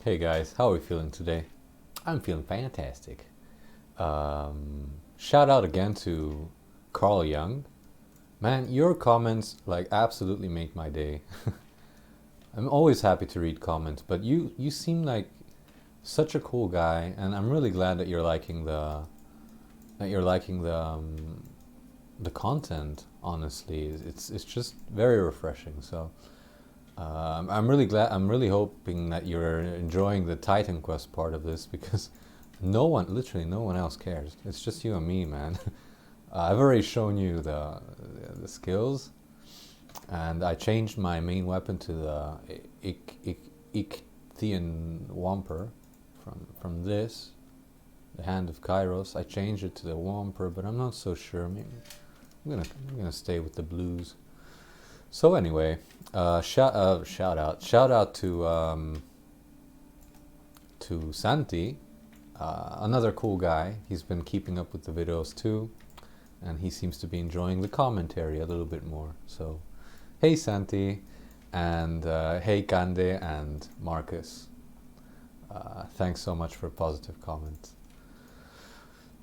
Hey guys, how are we feeling today? I'm feeling fantastic. Shout out again to Carl Young. Man, your comments like absolutely make my day. I'm always happy to read comments, but you seem like such a cool guy, and I'm really glad that you're liking the content. Honestly, it's just very refreshing. So I'm really glad. I'm really hoping that you're enjoying the Titan Quest part of this because literally no one else cares. It's just you and me, man. I've already shown you the skills, and I changed my main weapon to the Ichthian Wamper from this, the Hand of Kairos. I changed it to the Wamper, but I'm not so sure. Maybe I'm gonna stay with the blues. So anyway, shout out to Santi, another cool guy. He's been keeping up with the videos too, and he seems to be enjoying the commentary a little bit more. So, hey Santi, and hey Kande and Marcus. Thanks so much for positive comments.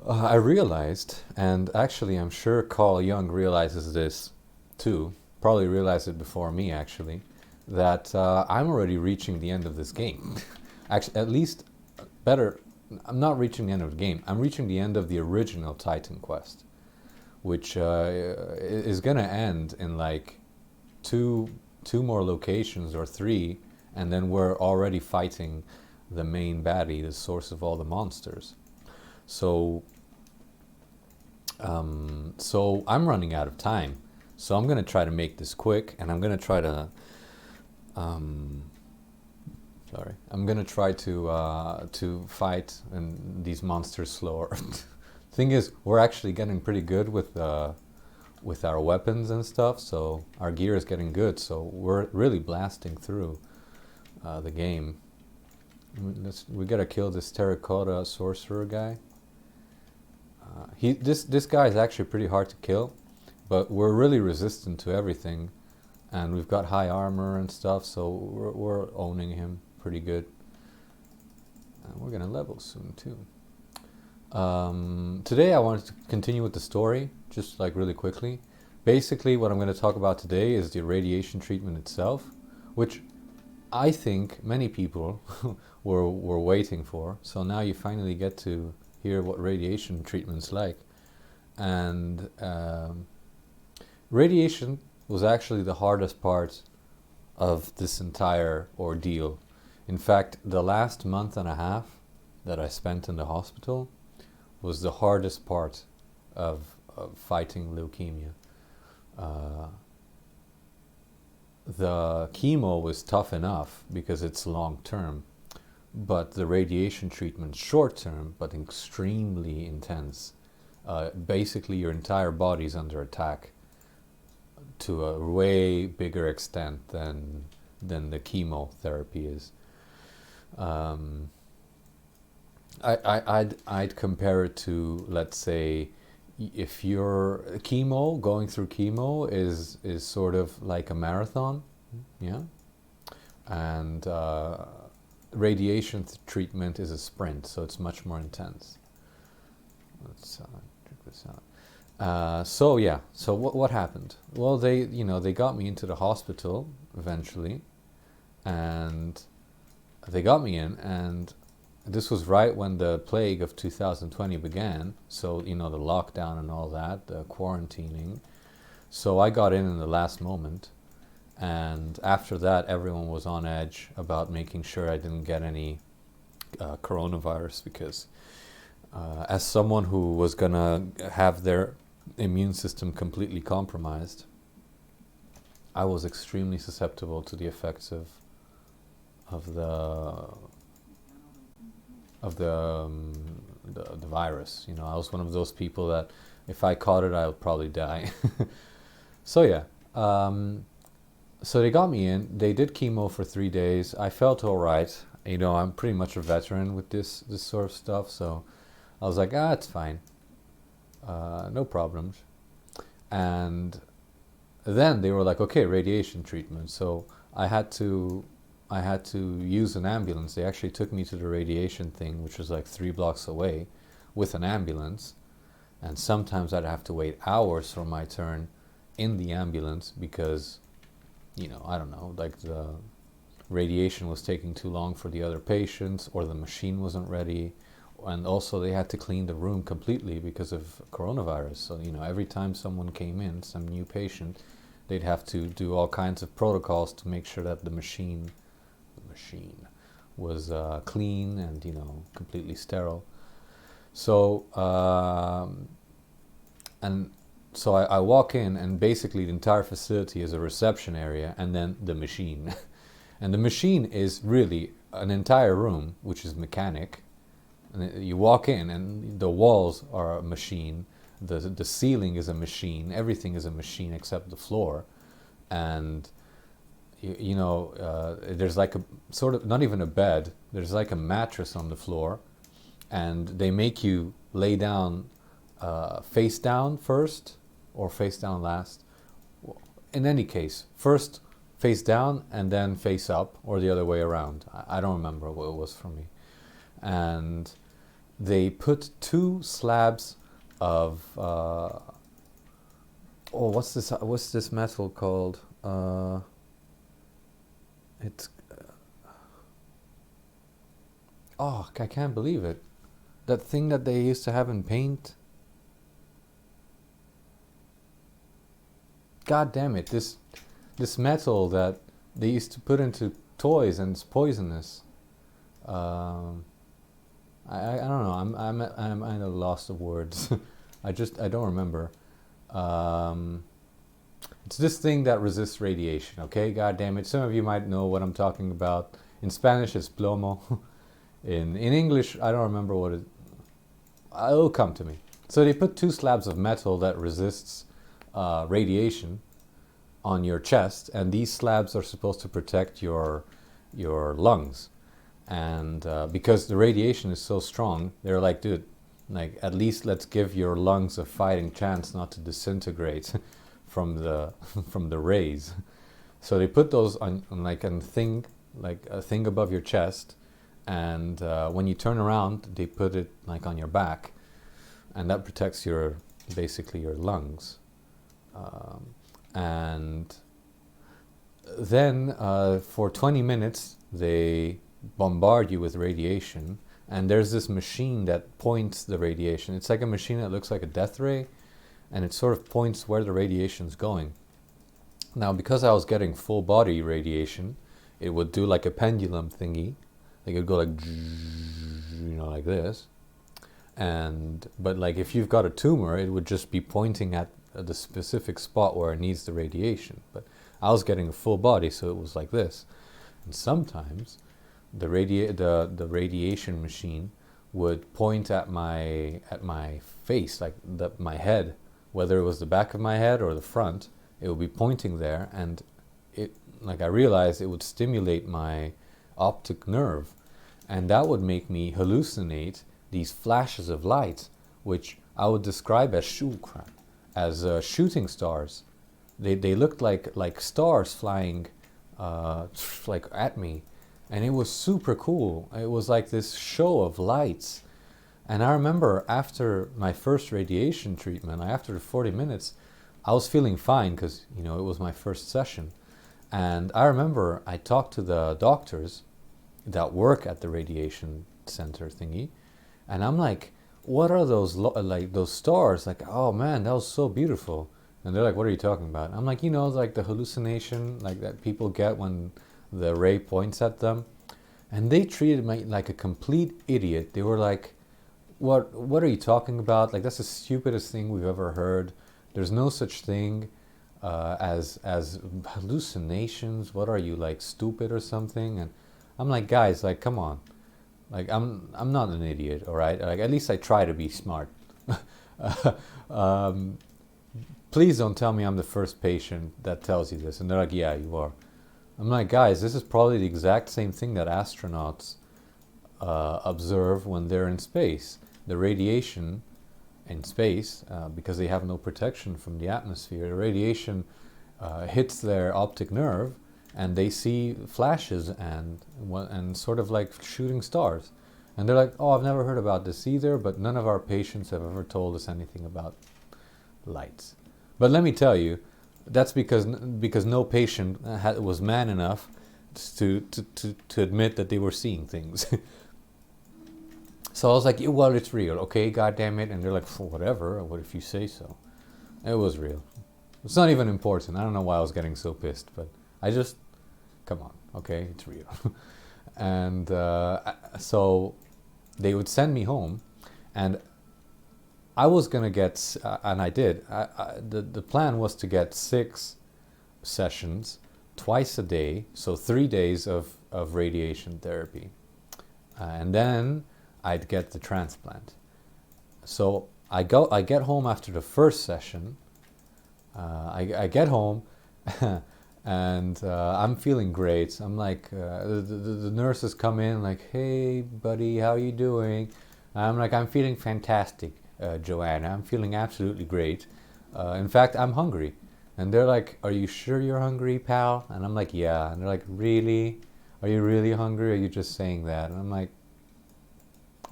I realized, and actually I'm sure Carl Jung realizes this too, probably realized it before me actually, that I'm already reaching the end of this game. Actually, at least better, I'm not reaching the end of the game, I'm reaching the end of the original Titan Quest, which is gonna end in like two more locations or three, and then we're already fighting the main baddie, the source of all the monsters. So, so I'm running out of time. So I'm gonna try to make this quick, and I'm gonna try to, I'm gonna try to fight and these monsters slower. Thing is, we're actually getting pretty good with our weapons and stuff. So our gear is getting good. So we're really blasting through the game. We gotta kill this terracotta sorcerer guy. This guy is actually pretty hard to kill, but we're really resistant to everything, and we've got high armor and stuff, so we're owning him pretty good. And we're gonna level soon too. Today I wanted to continue with the story, just like really quickly. Basically, what I'm going to talk about today is the radiation treatment itself, which I think many people were waiting for. So now you finally get to hear what radiation treatment's like. And radiation was actually the hardest part of this entire ordeal. In fact, the last month and a half that I spent in the hospital was the hardest part of fighting leukemia. The chemo was tough enough because it's long term, but the radiation treatment short term but extremely intense. Basically your entire body's under attack to a way bigger extent than the chemotherapy is. I'd compare it to, let's say, if you're going through chemo is sort of like a marathon, yeah, and radiation treatment is a sprint, so it's much more intense. Let's check this out. So yeah, so what happened? Well, they got me into the hospital eventually, and they got me in, and this was right when the plague of 2020 began, so the lockdown and all that, the quarantining. So I got in the last moment, and after that everyone was on edge about making sure I didn't get any coronavirus, because as someone who was gonna have their immune system completely compromised, I was extremely susceptible to the effects of the virus. I was one of those people that if I caught it, I'll probably die. So yeah, so they got me in. They did chemo for 3 days. I felt all right. I'm pretty much a veteran with this sort of stuff, so I was like, it's fine, no problems. And then they were like, okay, radiation treatment. So I had to I had to use an ambulance. They actually took me to the radiation thing, which was like 3 blocks away, with an ambulance. And sometimes I'd have to wait hours for my turn in the ambulance because, I don't know, like the radiation was taking too long for the other patients, or the machine wasn't ready. And also they had to clean the room completely because of coronavirus. So, every time someone came in, some new patient, they'd have to do all kinds of protocols to make sure that the machine was clean and, completely sterile. So, I walk in, and basically the entire facility is a reception area and then the machine. And the machine is really an entire room, which is mechanic. And you walk in, and the walls are a machine, the ceiling is a machine, everything is a machine except the floor. And there's like a sort of, not even a bed, there's like a mattress on the floor, and they make you lay down face down first or face down last. In any case, first face down and then face up, or the other way around. I don't remember what it was for me. And they put 2 slabs of what's this metal called? I can't believe it. That thing that they used to have in paint. God damn it! This metal that they used to put into toys, and it's poisonous. I don't know. I'm at a loss of words. I don't remember. It's this thing that resists radiation. Okay, God damn it! Some of you might know what I'm talking about. In Spanish, it's plomo. In English, I don't remember what it. It'll come to me. So they put 2 slabs of metal that resists radiation on your chest, and these slabs are supposed to protect your lungs. And because the radiation is so strong, they're like, dude, like, at least let's give your lungs a fighting chance not to disintegrate from the rays. So they put those on like a thing above your chest, and when you turn around, they put it like on your back, and that protects basically your lungs. And then for 20 minutes they bombard you with radiation, and there's this machine that points the radiation. It's like a machine that looks like a death ray, and it sort of points where the radiation's going. Now, because I was getting full body radiation, it would do like a pendulum thingy. Like, it would go like, like this. But like, if you've got a tumor, it would just be pointing at the specific spot where it needs the radiation. But I was getting a full body, so it was like this. And sometimes the radiation machine would point at my face, like my head, whether it was the back of my head or the front. It would be pointing there, and I realized it would stimulate my optic nerve, and that would make me hallucinate these flashes of light, which I would describe as shooting stars. They looked like stars flying like at me, and it was super cool. It was like this show of lights. And I remember after my first radiation treatment, after the 40 minutes, I was feeling fine because, it was my first session. And I remember I talked to the doctors that work at the radiation center thingy, and I'm like, what are those those stars? Like, oh man, that was so beautiful. And they're like, what are you talking about? I'm like, like the hallucination like that people get when the ray points at them. And they treated me like a complete idiot. They were like, what are you talking about? Like, that's the stupidest thing we've ever heard. There's no such thing as hallucinations. What are you, like, stupid or something? And I'm like, guys, like, come on. Like, I'm not an idiot, all right? Like, at least I try to be smart. Please don't tell me I'm the first patient that tells you this. And they're like, yeah, you are. I'm like, guys, this is probably the exact same thing that astronauts observe when they're in space. The radiation in space, because they have no protection from the atmosphere, the radiation hits their optic nerve, and they see flashes and sort of like shooting stars. And they're like, oh, I've never heard about this either, but none of our patients have ever told us anything about lights. But let me tell you, that's because no patient was man enough to admit that they were seeing things. So I was like, yeah, well, it's real, okay, God damn it. And they're like, whatever, what if you say so? It was real. It's not even important. I don't know why I was getting so pissed, but I just, come on, okay, it's real. And so they would send me home, and I was going to get, and I did, the plan was to get 6 sessions twice a day, so 3 days of radiation therapy. And then I'd get the transplant. So I get home after the first session. I get home and I'm feeling great. I'm like, the nurses come in like, hey buddy, how you doing? I'm like, I'm feeling fantastic, Joanna. I'm feeling absolutely great. In fact, I'm hungry. And they're like, are you sure you're hungry, pal? And I'm like, yeah. And they're like, really? Are you really hungry, or are you just saying that? And I'm like,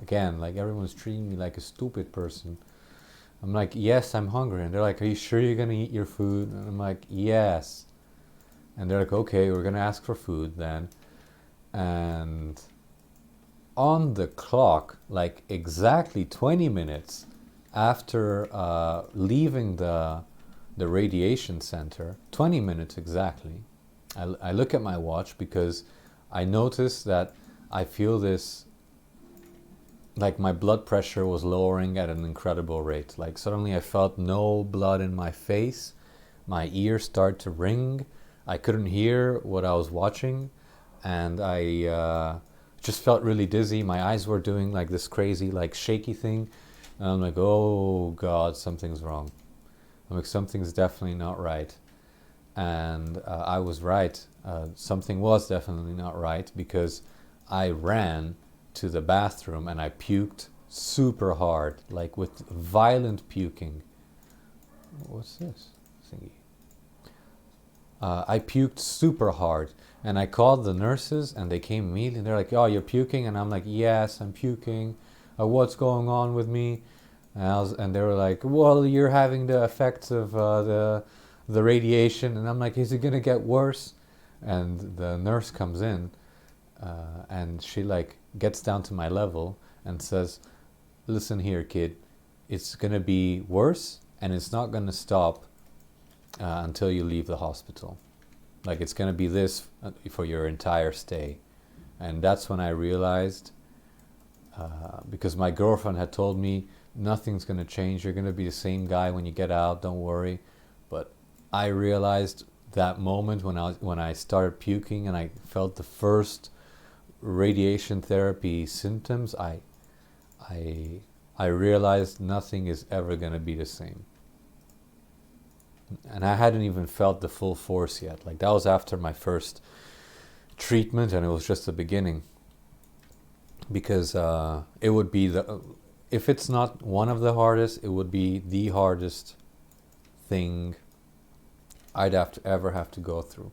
again, like everyone's treating me like a stupid person. I'm like, yes, I'm hungry. And they're like, are you sure you're going to eat your food? And I'm like, yes. And they're like, okay, we're going to ask for food then. And on the clock, like exactly 20 minutes after leaving the radiation center, 20 minutes exactly, I look at my watch because I notice that I feel this, like my blood pressure was lowering at an incredible rate. Like suddenly I felt no blood in my face. My ears started to ring. I couldn't hear what I was watching. And I just felt really dizzy. My eyes were doing like this crazy, like shaky thing. And I'm like, oh God, something's wrong. I'm like, something's definitely not right. And I was right. Something was definitely not right, because I ran to the bathroom and I puked super hard, like with violent puking. What's this thingy? I puked super hard, and I called the nurses, and they came immediately. And they're like, "Oh, you're puking?" And I'm like, "Yes, I'm puking. What's going on with me?" And they were like, "Well, you're having the effects of the radiation." And I'm like, "Is it gonna get worse?" And the nurse comes in, and she like gets down to my level and says, "Listen here, kid, it's gonna be worse, and it's not gonna stop until you leave the hospital. Like it's gonna be this for your entire stay." And that's when I realized, because my girlfriend had told me, nothing's gonna change, you're gonna be the same guy when you get out, don't worry. But I realized that moment when I started puking and I felt the first radiation therapy symptoms, I realized nothing is ever going to be the same. And I hadn't even felt the full force yet. Like that was after my first treatment, and it was just the beginning. Because it would be if it's not one of the hardest, it would be the hardest thing I'd ever have to go through.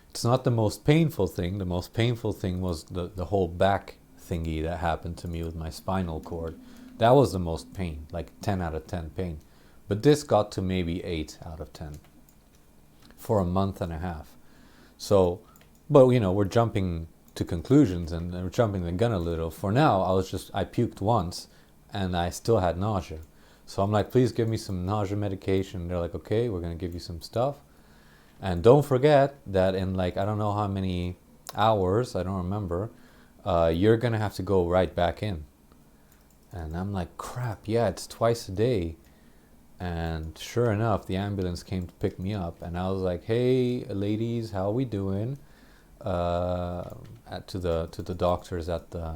It's not the most painful thing. The most painful thing was the whole back thingy that happened to me with my spinal cord. That was the most pain, like 10 out of 10 pain. But this got to maybe 8 out of 10 for a month and a half. So, but you know, we're jumping to conclusions and we're jumping the gun a little. For now, I puked once and I still had nausea. So I'm like, please give me some nausea medication. They're like, okay, we're going to give you some stuff. And don't forget that in like, I don't know how many hours, I don't remember, you're going to have to go right back in. And I'm like, crap, yeah, it's twice a day. And sure enough, the ambulance came to pick me up. And I was like, hey, ladies, how are we doing? To the doctors at the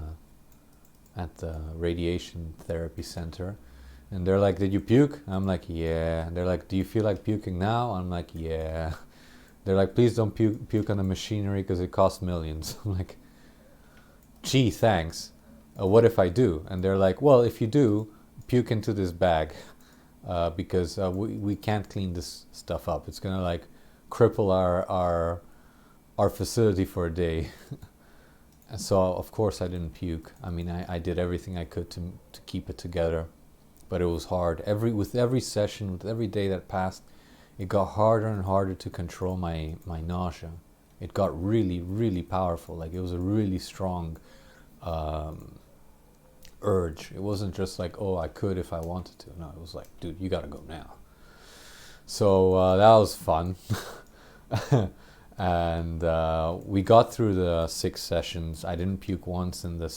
radiation therapy center. And they're like, did you puke? I'm like, yeah. And they're like, do you feel like puking now? I'm like, yeah. They're like, please don't puke on the machinery because it costs millions. I'm like, gee, thanks. What if I do? And they're like, well, if you do, puke into this bag because we can't clean this stuff up. It's going to like cripple our our facility for a day. And so, of course, I didn't puke. I mean, I did everything I could to keep it together, but it was hard. With every session, with every day that passed, it got harder and harder to control my nausea. It got really, really powerful. Like, it was a really strong urge. It wasn't just like, oh, I could if I wanted to. No, it was like, dude, you gotta go now. So that was fun. And we got through the 6 sessions. I didn't puke once in the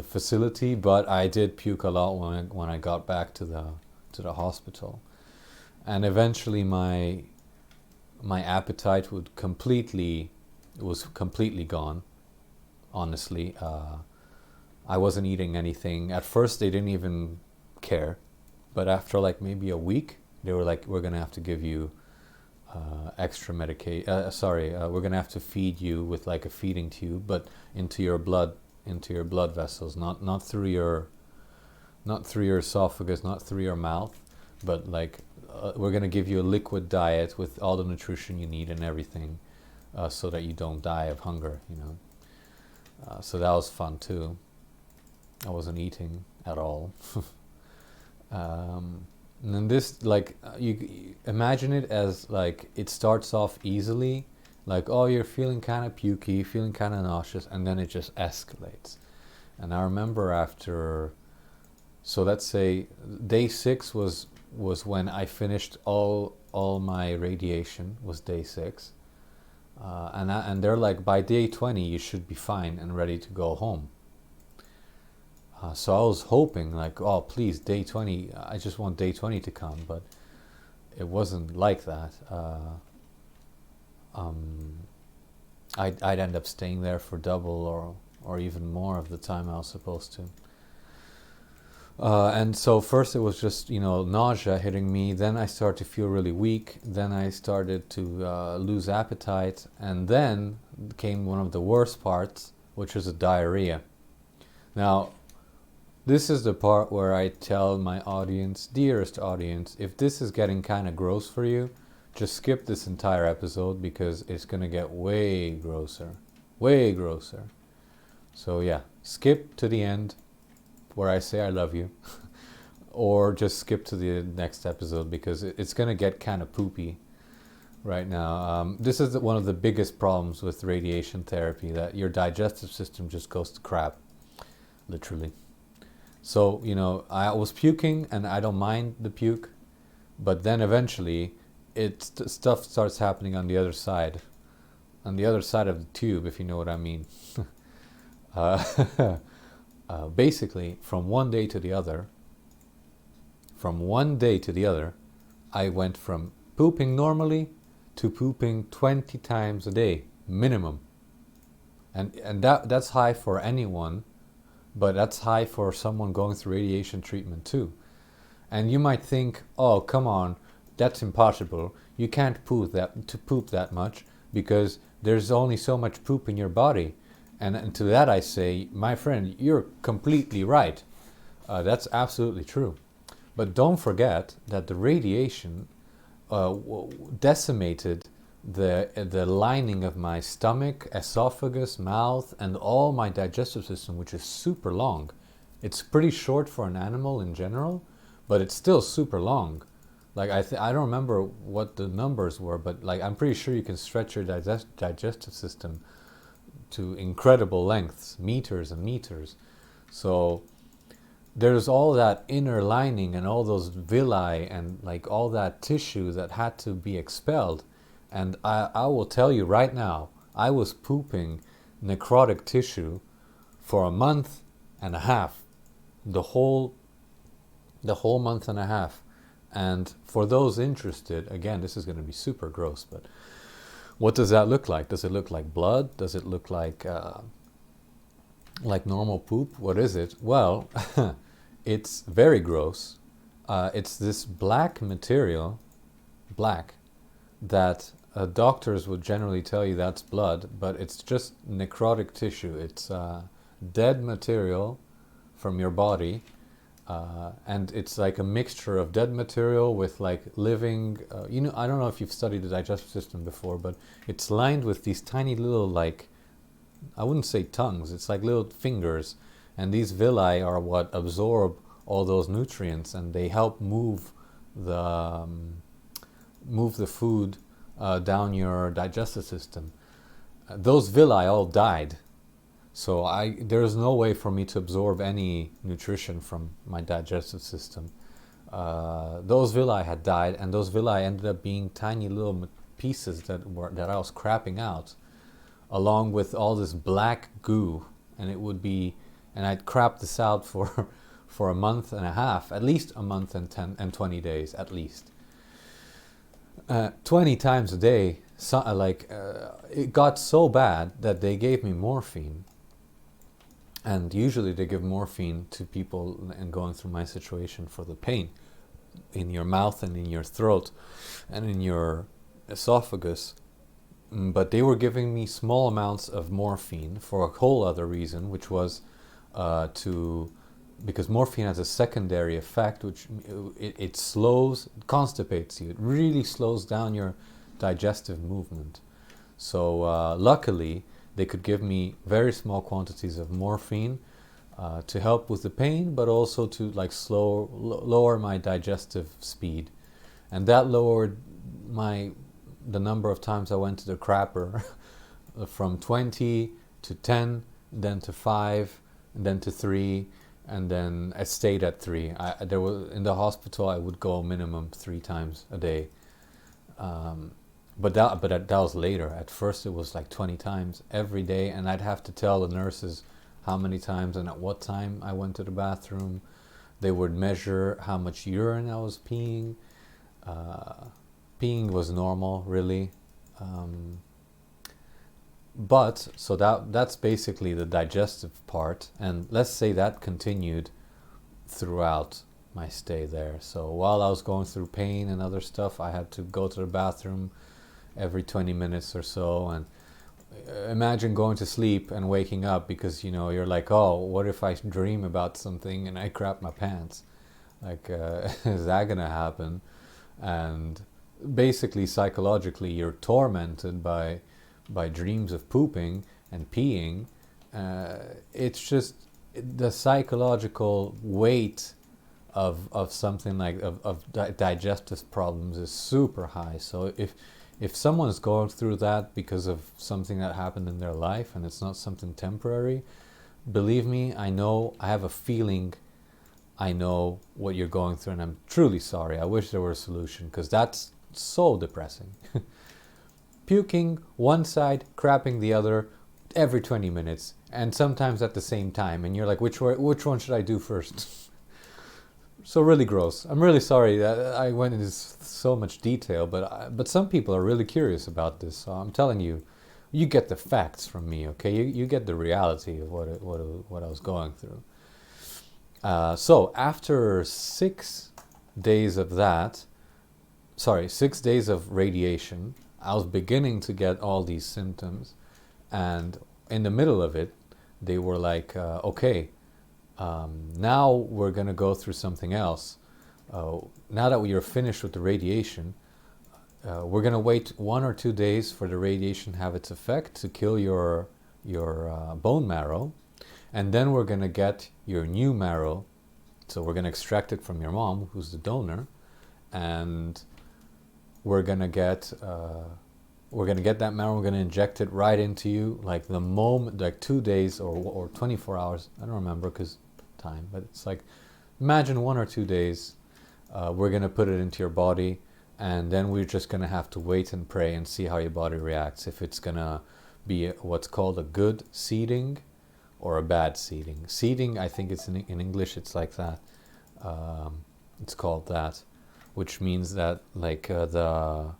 facility, but I did puke a lot when I got back to the hospital. And eventually my appetite was completely gone. Honestly, I wasn't eating anything. At first, they didn't even care, but after like maybe a week, they were like, "We're gonna have to give you extra medication. We're gonna have to feed you with like a feeding tube, but into your blood vessels, not through your esophagus, not through your mouth, but like we're gonna give you a liquid diet with all the nutrition you need and everything, so that you don't die of hunger, you know." So that was fun too. I wasn't eating at all. And then this, like, you imagine it as like it starts off easily, like, oh, you're feeling kind of pukey, feeling kind of nauseous, and then it just escalates. And I remember after, so let's say day 6 was when I finished all my radiation, was day 6, and they're like, by day 20 you should be fine and ready to go home. So I was hoping, like, oh, please, day 20, I just want day 20 to come, but it wasn't like that. I'd end up staying there for double or even more of the time I was supposed to. And so first it was just, nausea hitting me, then I started to feel really weak, then I started to lose appetite, and then came one of the worst parts, which was the diarrhea. Now, this is the part where I tell my audience, dearest audience, if this is getting kind of gross for you, just skip this entire episode because it's going to get way grosser. Way grosser. So yeah, skip to the end where I say I love you. Or just skip to the next episode because it's going to get kind of poopy right now. This is one of the biggest problems with radiation therapy, that your digestive system just goes to crap, literally. So, I was puking and I don't mind the puke, but then eventually stuff starts happening on the other side of the tube, if you know what I mean. Basically, from one day to the other, I went from pooping normally to pooping 20 times a day, minimum. And that's high for anyone, but that's high for someone going through radiation treatment too. And you might think, oh, come on, that's impossible. You can't poop that much because there's only so much poop in your body. And to that I say, my friend, you're completely right. That's absolutely true. But don't forget that the radiation decimated the lining of my stomach, esophagus, mouth, and all my digestive system, which is super long. It's pretty short for an animal in general, but it's still super long. Like I don't remember what the numbers were, but like I'm pretty sure you can stretch your digestive system to incredible lengths, meters and meters. So there's all that inner lining and all those villi and like all that tissue that had to be expelled. And I will tell you right now, I was pooping necrotic tissue for a month and a half, the whole month and a half. And for those interested, again, this is going to be super gross, but what does that look like? Does it look like blood? Does it look like normal poop? What is it? Well, it's very gross. It's this black material, that doctors would generally tell you that's blood, but it's just necrotic tissue. It's dead material from your body And it's like a mixture of dead material with like living, I don't know if you've studied the digestive system before, but it's lined with these tiny little, like, I wouldn't say tongues, it's like little fingers, and these villi are what absorb all those nutrients, and they help move the food down your digestive system. Those villi all died, so there's no way for me to absorb any nutrition from my digestive system. Those villi had died, and those villi ended up being tiny little pieces that I was crapping out, along with all this black goo, and I'd crap this out for for a month and a half, at least a month and 20 days, at least. 20 times a day, it got so bad that they gave me morphine. And usually they give morphine to people and going through my situation for the pain in your mouth and in your throat and in your esophagus. But they were giving me small amounts of morphine for a whole other reason, which was because morphine has a secondary effect, which it constipates you. It really slows down your digestive movement. So luckily, they could give me very small quantities of morphine to help with the pain, but also to like lower my digestive speed, and that lowered the number of times I went to the crapper from 20 to 10, then to 5, and then to 3, and then I stayed at 3. In the hospital I would go minimum 3 times a day. But that was later. At first it was like 20 times every day, and I'd have to tell the nurses how many times and at what time I went to the bathroom. They would measure how much urine I was peeing. Peeing was normal, really. But so that's basically the digestive part, and let's say that continued throughout my stay there. So while I was going through pain and other stuff, I had to go to the bathroom every 20 minutes or so, and imagine going to sleep and waking up because you're like, oh, what if I dream about something and I crap my pants? Like, is that gonna happen? And basically psychologically you're tormented by dreams of pooping and peeing. It's just the psychological weight of something like digestive problems is super high. So if someone's going through that because of something that happened in their life and it's not something temporary, believe me, I have a feeling I know what you're going through, and I'm truly sorry. I wish there were a solution, because that's so depressing. Puking one side, crapping the other every 20 minutes, and sometimes at the same time, and you're like, which one should I do first? So really gross. I'm really sorry that I went into so much detail, but some people are really curious about this. So I'm telling you, you get the facts from me, okay? You get the reality of what I was going through. So after 6 days of 6 days of radiation, I was beginning to get all these symptoms, and in the middle of it, they were like, okay, now we're going to go through something else. Now that we are finished with the radiation, we're going to wait 1 or 2 days for the radiation to have its effect to kill your bone marrow, and then we're going to get your new marrow. So we're going to extract it from your mom, who's the donor, and we're going to get that marrow. We're going to inject it right into you, like the moment, like 2 days or 24 hours. I don't remember because time, but it's like, imagine 1 or 2 days. We're going to put it into your body, and then we're just going to have to wait and pray and see how your body reacts. If it's going to be what's called a good seeding or a bad seeding. Seeding, I think it's in English, it's like that. It's called that, which means that like the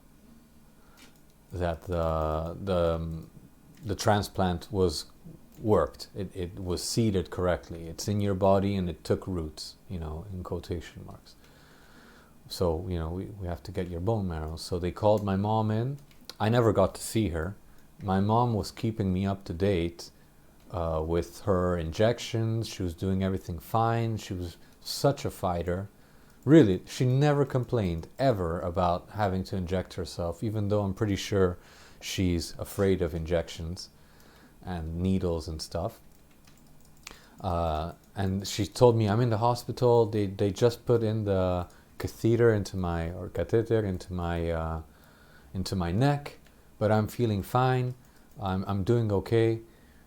transplant was worked. It was seeded correctly. It's in your body and it took roots, in quotation marks. So, we have to get your bone marrow. So they called my mom in. I never got to see her. My mom was keeping me up to date with her injections. She was doing everything fine. She was such a fighter. Really, she never complained ever about having to inject herself, even though I'm pretty sure she's afraid of injections and needles and stuff. And she told me, I'm in the hospital. They just put in the catheter into my neck, but I'm feeling fine. I'm doing okay.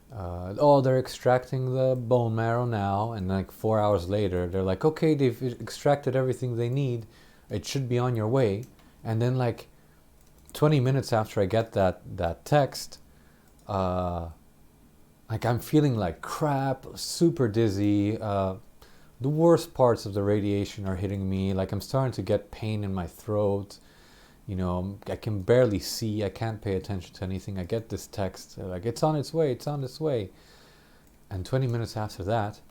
They're extracting the bone marrow now, and like 4 hours later, they're like, okay, they've extracted everything they need. It should be on your way. And then like 20 minutes after I get that text, like I'm feeling like crap, super dizzy. The worst parts of the radiation are hitting me. Like I'm starting to get pain in my throat. You know, I can barely see. I can't pay attention to anything. I get this text like, it's on its way, it's on its way. And 20 minutes after that,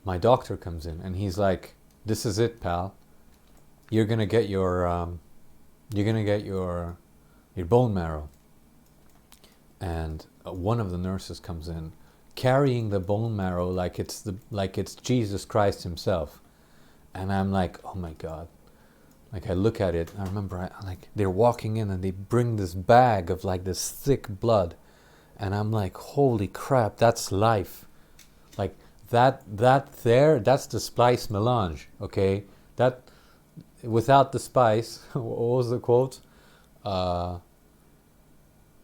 my doctor comes in and he's like, this is it, pal. You're gonna get your bone marrow. And one of the nurses comes in carrying the bone marrow like it's Jesus Christ himself. And I'm like, oh my God. Like I look at it, I remember like they're walking in and they bring this bag of like this thick blood, and I'm like, holy crap, that's life. Like that's the spice melange, okay? That without the spice, what was the quote?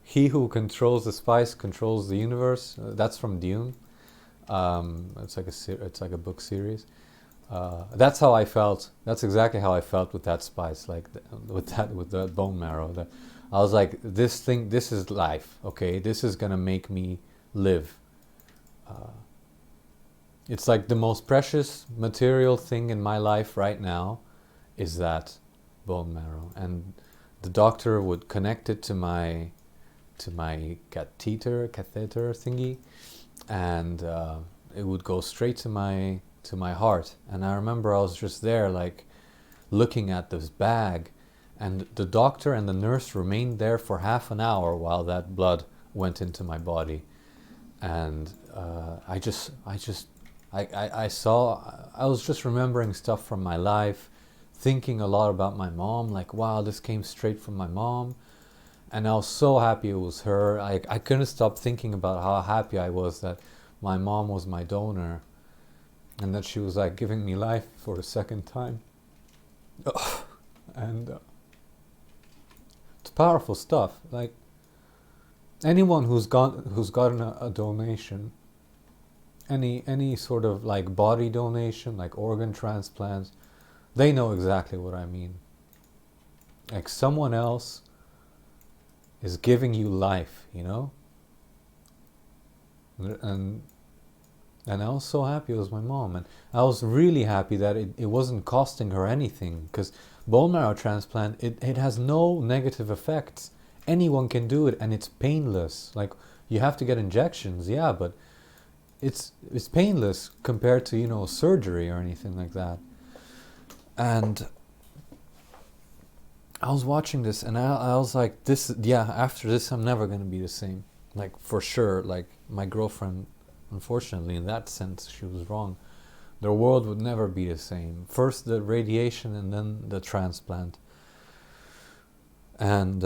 He who controls the spice controls the universe. That's from Dune. It's like a book series. That's how I felt. That's exactly how I felt with that spice, like with the bone marrow. I was like, this is life. Okay, this is gonna make me live. It's like the most precious material thing in my life right now is that bone marrow, and the doctor would connect it to my catheter thingy, and it would go straight to my heart. And I remember I was just there like looking at this bag, and the doctor and the nurse remained there for half an hour while that blood went into my body. And I was just remembering stuff from my life, thinking a lot about my mom, like, wow, this came straight from my mom. And I was so happy it was her. I couldn't stop thinking about how happy I was that my mom was my donor, and that she was like giving me life for the second time. And it's powerful stuff. Like anyone who's gotten a donation, any sort of like body donation, like organ transplants, they know exactly what I mean. Like someone else is giving you life, you know? And I was so happy it was my mom. And I was really happy that it wasn't costing her anything, because bone marrow transplant, it has no negative effects. Anyone can do it, and it's painless. Like, you have to get injections, yeah, but it's painless compared to, you know, surgery or anything like that. And I was watching this, and I was like, after this I'm never going to be the same. Like, for sure. Like, my girlfriend, unfortunately, in that sense, she was wrong. The world would never be the same. First the radiation, and then the transplant. And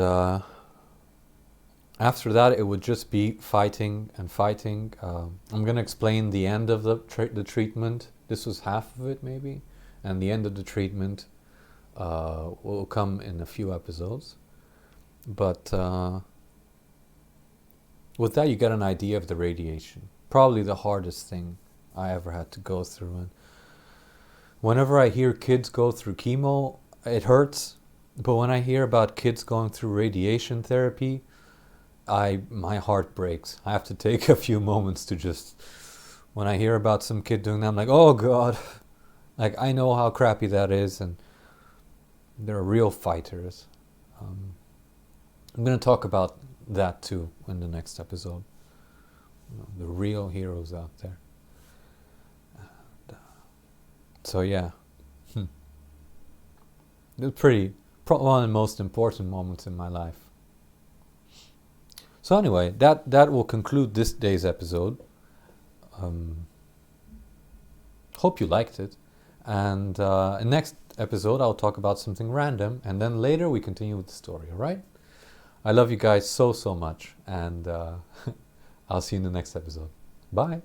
after that, it would just be fighting and fighting. I'm going to explain the end of the treatment. This was half of it, maybe. And the end of the treatment will come in a few episodes. But with that, you get an idea of the radiation. Probably the hardest thing I ever had to go through. And whenever I hear kids go through chemo, it hurts. But when I hear about kids going through radiation therapy, my heart breaks. I have to take a few moments to just, when I hear about some kid doing that, I'm like, oh God. Like, I know how crappy that is, and they're real fighters. I'm going to talk about that too in the next episode. You know, the real heroes out there. And, so yeah, it's one of the most important moments in my life. So anyway, that will conclude this day's episode. Hope you liked it. And in next episode, I'll talk about something random, and then later we continue with the story, all right? I love you guys so, so much, and I'll see you in the next episode. Bye.